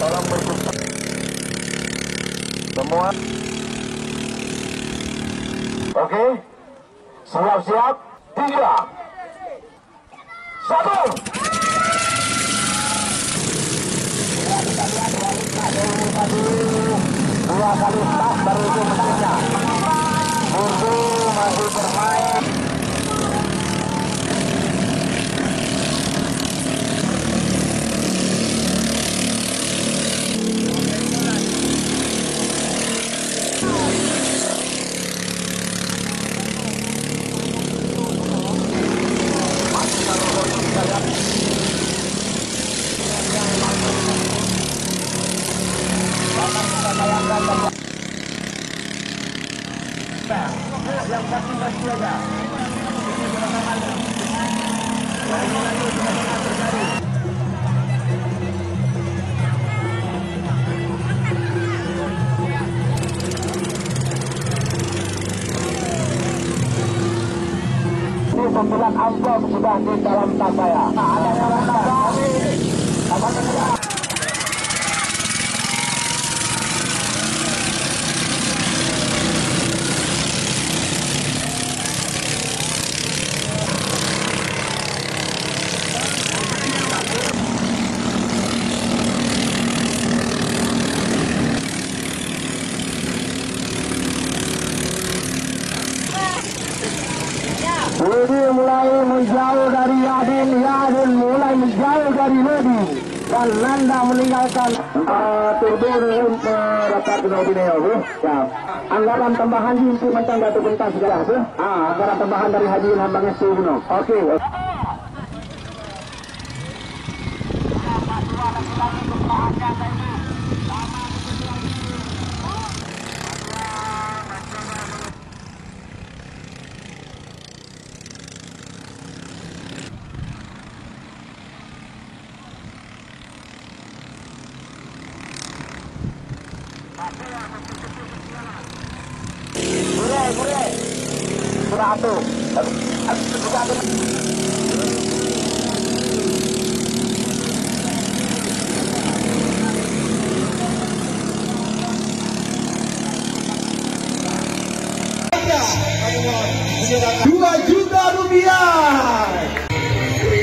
Tolong berkumpul semua. Oke, siap-siap. 3, 1. Dua kali start baru itu mesinnya. Burdu masih bermain. Yang pasti aja. Ini 9 amplop sudah di dalam tas saya. Nah, ada yang Lodi mulai menjauh dari Yadin, Yadin mulai menjauh dari Lodi, dan Nanda meninggalkan turun dapat Lodi Neo. Anggaran tambahan untuk mencang datu pentas segala tu. Anggaran tambahan dari Haji Hambangnya Suno. Okey. Boleh. Satu. Rp2 juta.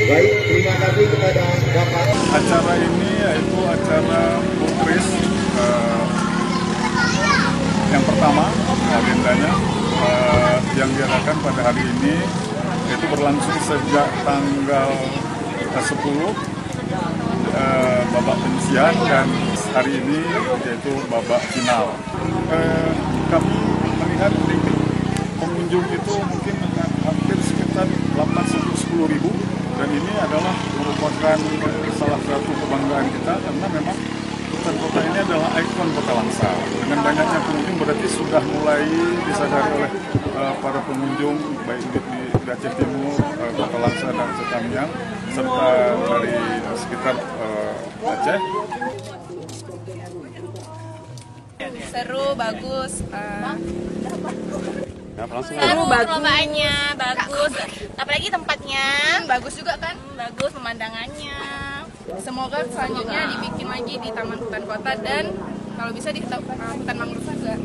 Baik, terima kasih kepada Bapak. Acara ini yaitu acara Putris yang pertama agendanya yang diadakan pada hari ini, yaitu berlangsung sejak tanggal 10 babak penyisihan, dan hari ini yaitu babak final. Kami melihat pengunjung itu mungkin hampir sekitar 8-10 ribu, dan ini adalah merupakan salah satu kebanggaan kita karena memang hutan kota ini adalah ikon Kota Langsa. Dengan banyaknya pengunjung berarti sudah mulai disadari oleh para pengunjung baik di Aceh Timur, Kota Langsa dan Setamiang, serta dari sekitar Aceh. Seru, bagus. Seru, perlombaannya bagus, apalagi tempatnya Bagus juga kan? bagus, pemandangannya. Semoga selanjutnya dibikin lagi di Taman Hutan Kota dan kalau bisa di Hutan Mangrove juga.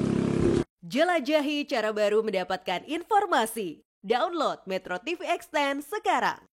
Jelajahi cara baru mendapatkan informasi. Download Metro TV Extend sekarang.